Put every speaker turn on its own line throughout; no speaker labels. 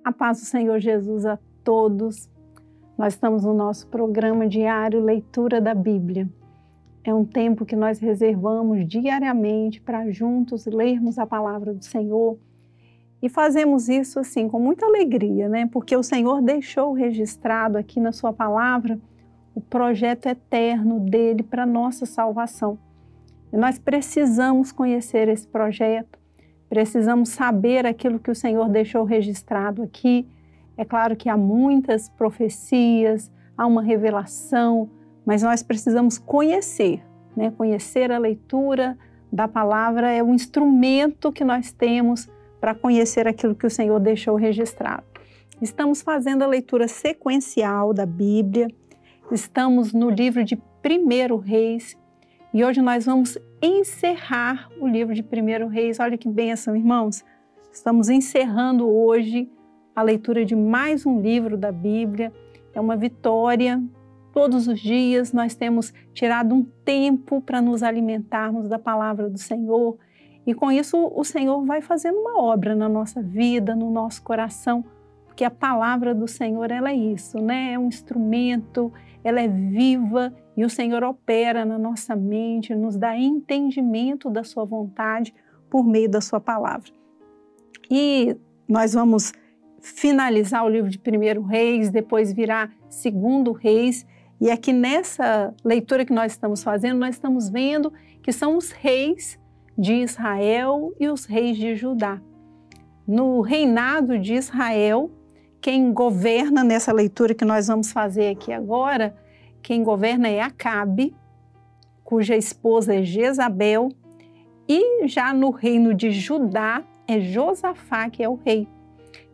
A paz do Senhor Jesus a todos. Nós estamos no nosso programa diário Leitura da Bíblia. É um tempo que nós reservamos diariamente para juntos lermos a palavra do Senhor. E fazemos isso assim com muita alegria, né? Porque o Senhor deixou registrado aqui na sua palavra o projeto eterno dele para a nossa salvação. E nós precisamos conhecer esse projeto, precisamos saber aquilo que o Senhor deixou registrado aqui. É claro que há muitas profecias, há uma revelação, mas nós precisamos conhecer, né? Conhecer a leitura da palavra é um instrumento que nós temos para conhecer aquilo que o Senhor deixou registrado. Estamos fazendo a leitura sequencial da Bíblia, estamos no livro de 1 Reis e hoje nós vamos encerrar o livro de 1 Reis. Olha que bênção, irmãos! Estamos encerrando hoje a leitura de mais um livro da Bíblia. É uma vitória. Todos os dias nós temos tirado um tempo para nos alimentarmos da palavra do Senhor. E com isso o Senhor vai fazendo uma obra na nossa vida, no nosso coração, porque a palavra do Senhor, ela é isso, né? É um instrumento, ela é viva e o Senhor opera na nossa mente, nos dá entendimento da sua vontade por meio da sua palavra. E nós vamos finalizar o livro de 1 Reis, depois virar 2 Reis, e aqui nessa leitura que nós estamos fazendo, nós estamos vendo que são os reis de Israel e os reis de Judá. No reinado de Israel, quem governa nessa leitura que nós vamos fazer aqui agora, quem governa é Acabe, cuja esposa é Jezabel, e já no reino de Judá é Josafá, que é o rei.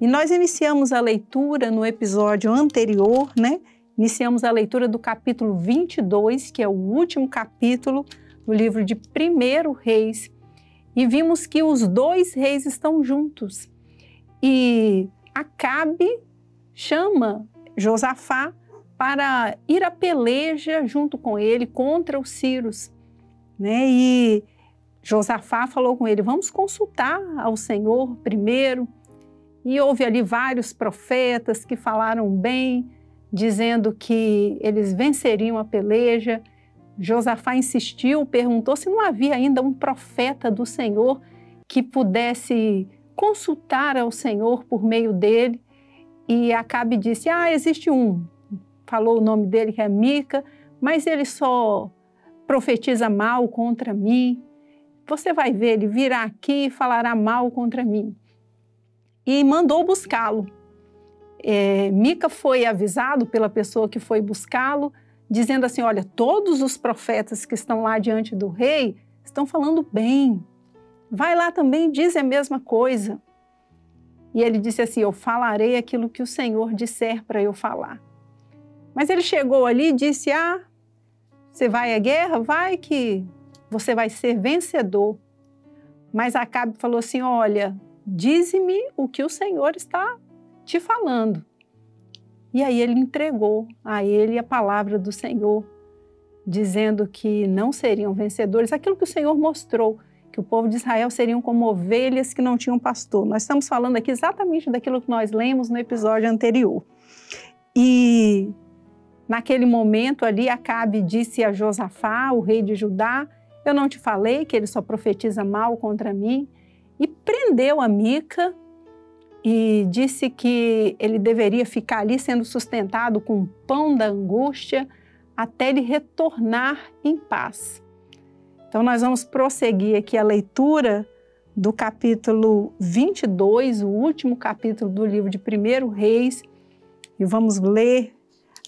E nós iniciamos a leitura no episódio anterior, né? Iniciamos a leitura do capítulo 22, que é o último capítulo do livro de 1 Reis, e vimos que os dois reis estão juntos. E Acabe chama Josafá para ir à peleja junto com ele contra os sírios, né? E Josafá falou com ele, vamos consultar ao Senhor primeiro. E houve ali vários profetas que falaram bem, dizendo que eles venceriam a peleja. Josafá insistiu, perguntou se não havia ainda um profeta do Senhor que pudesse consultar ao Senhor por meio dele. E Acabe disse, existe um. Falou o nome dele, que é Mica, mas ele só profetiza mal contra mim. Você vai ver, ele virá aqui e falará mal contra mim. E mandou buscá-lo. Mica foi avisado pela pessoa que foi buscá-lo, dizendo assim, olha, todos os profetas que estão lá diante do rei estão falando bem. Vai lá também, diz a mesma coisa. E ele disse assim, eu falarei aquilo que o Senhor disser para eu falar. Mas ele chegou ali e disse, você vai à guerra? Vai que você vai ser vencedor. Mas Acabe falou assim, olha, dize-me o que o Senhor está te falando. E aí ele entregou a ele a palavra do Senhor, dizendo que não seriam vencedores. Aquilo que o Senhor mostrou, que o povo de Israel seriam como ovelhas que não tinham pastor. Nós estamos falando aqui exatamente daquilo que nós lemos no episódio anterior. E naquele momento ali, Acabe disse a Josafá, o rei de Judá, eu não te falei que ele só profetiza mal contra mim? E prendeu a Mica e disse que ele deveria ficar ali sendo sustentado com o pão da angústia até ele retornar em paz. Então nós vamos prosseguir aqui a leitura do capítulo 22, o último capítulo do livro de 1 Reis, e vamos ler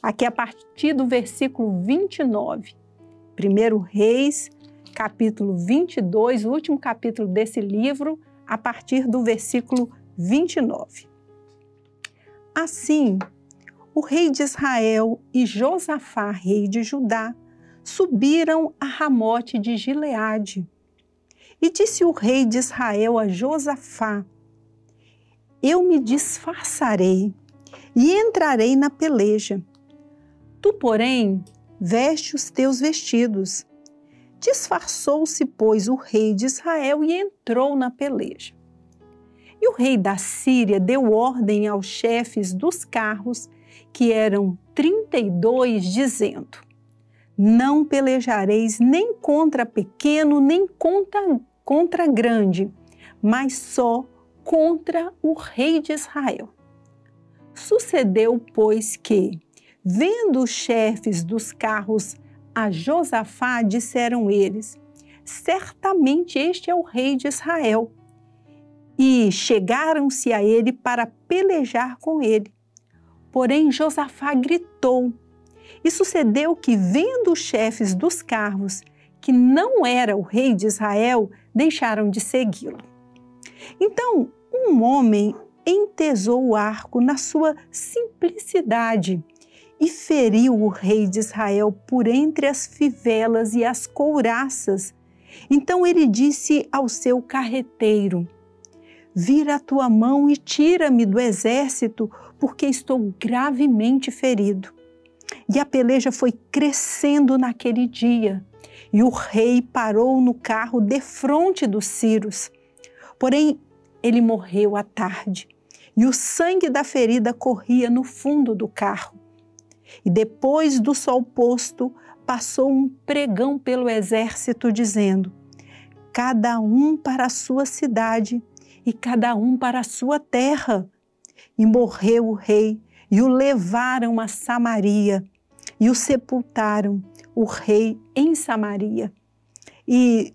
aqui a partir do versículo 29. 1 Reis, capítulo 22, o último capítulo desse livro, a partir do versículo 29. Assim, o rei de Israel e Josafá, rei de Judá, subiram a Ramote de Gileade. E disse o rei de Israel a Josafá, eu me disfarçarei e entrarei na peleja. Tu, porém, veste os teus vestidos. Disfarçou-se, pois, o rei de Israel e entrou na peleja. E o rei da Síria deu ordem aos chefes dos carros, que eram 32, dizendo: não pelejareis nem contra pequeno, nem contra grande, mas só contra o rei de Israel. Sucedeu, pois, que, vendo os chefes dos carros a Josafá, disseram eles: certamente este é o rei de Israel. E chegaram-se a ele para pelejar com ele. Porém, Josafá gritou. E sucedeu que, vendo os chefes dos carros que não era o rei de Israel, deixaram de segui-lo. Então, um homem entesou o arco na sua simplicidade e feriu o rei de Israel por entre as fivelas e as couraças. Então ele disse ao seu carreteiro: vira a tua mão e tira-me do exército, porque estou gravemente ferido. E a peleja foi crescendo naquele dia, e o rei parou no carro defronte dos sírios. Porém, ele morreu à tarde, e o sangue da ferida corria no fundo do carro. E depois do sol posto, passou um pregão pelo exército, dizendo: cada um para a sua cidade e cada um para a sua terra. E morreu o rei, e o levaram a Samaria, e o sepultaram, o rei em Samaria. E,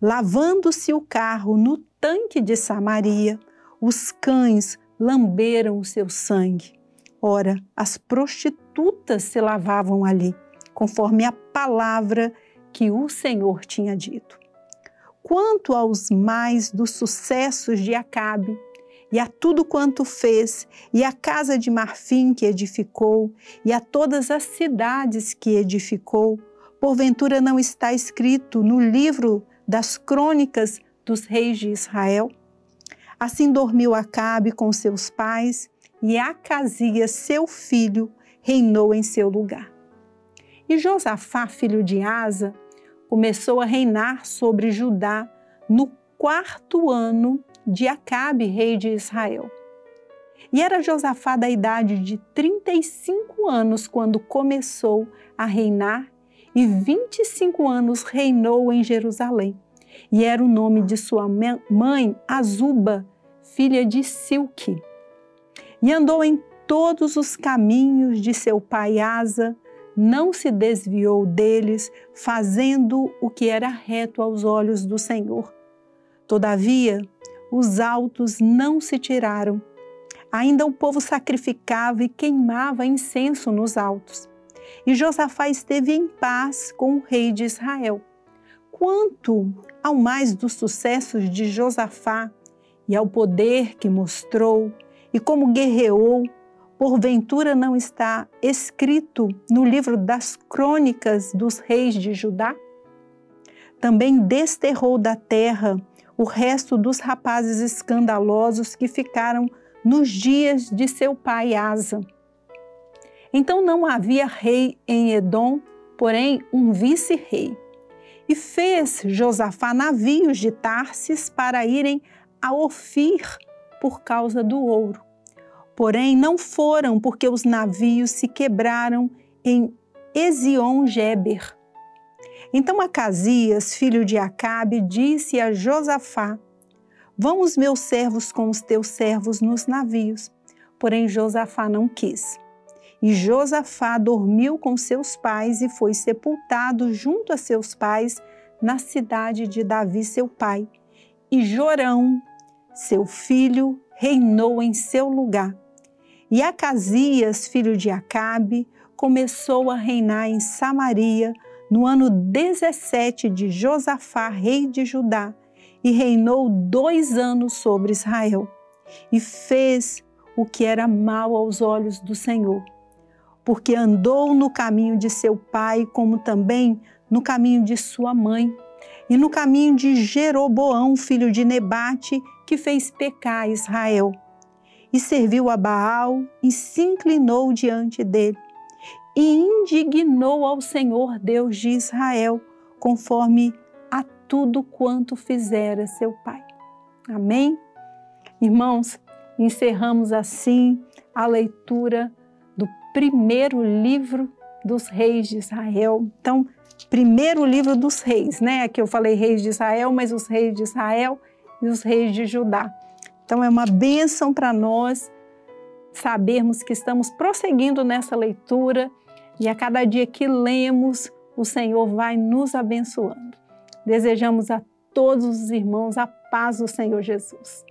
lavando-se o carro no tanque de Samaria, os cães lamberam o seu sangue. Ora, as prostitutas se lavavam ali, conforme a palavra que o Senhor tinha dito. Quanto aos mais dos sucessos de Acabe, e a tudo quanto fez, e a casa de marfim que edificou, e a todas as cidades que edificou, porventura não está escrito no livro das crônicas dos reis de Israel? Assim dormiu Acabe com seus pais, e Acasias, seu filho, reinou em seu lugar. E Josafá, filho de Asa, começou a reinar sobre Judá no 4º ano de Acabe, rei de Israel. E era Josafá da idade de 35 anos quando começou a reinar, e 25 anos reinou em Jerusalém. E era o nome de sua mãe, Azuba, filha de Silque. E andou em todos os caminhos de seu pai Asa, não se desviou deles, fazendo o que era reto aos olhos do Senhor. Todavia, os altos não se tiraram. Ainda o povo sacrificava e queimava incenso nos altos. E Josafá esteve em paz com o rei de Israel. Quanto ao mais dos sucessos de Josafá e ao poder que mostrou e como guerreou, porventura não está escrito no livro das crônicas dos reis de Judá? Também desterrou da terra o resto dos rapazes escandalosos que ficaram nos dias de seu pai Asa. Então não havia rei em Edom, porém um vice-rei. E fez Josafá navios de Tarsis para irem a Ofir por causa do ouro. Porém não foram, porque os navios se quebraram em Ezion-Geber. Então Acasias, filho de Acabe, disse a Josafá: vão os meus servos com os teus servos nos navios. Porém Josafá não quis. E Josafá dormiu com seus pais e foi sepultado junto a seus pais na cidade de Davi, seu pai. E Jorão, seu filho, reinou em seu lugar. E Acasias, filho de Acabe, começou a reinar em Samaria no ano 17 de Josafá, rei de Judá, e reinou 2 anos sobre Israel. E fez o que era mal aos olhos do Senhor, porque andou no caminho de seu pai, como também no caminho de sua mãe, e no caminho de Jeroboão, filho de Nebate, que fez pecar Israel. E serviu a Baal e se inclinou diante dele, e indignou ao Senhor Deus de Israel, conforme a tudo quanto fizera seu pai. Amém? Irmãos, encerramos assim a leitura do primeiro livro dos reis de Israel. Então, primeiro livro dos reis, né? Aqui eu falei reis de Israel, mas os reis de Israel e os reis de Judá. Então, é uma bênção para nós sabermos que estamos prosseguindo nessa leitura e a cada dia que lemos, o Senhor vai nos abençoando. Desejamos a todos os irmãos a paz do Senhor Jesus.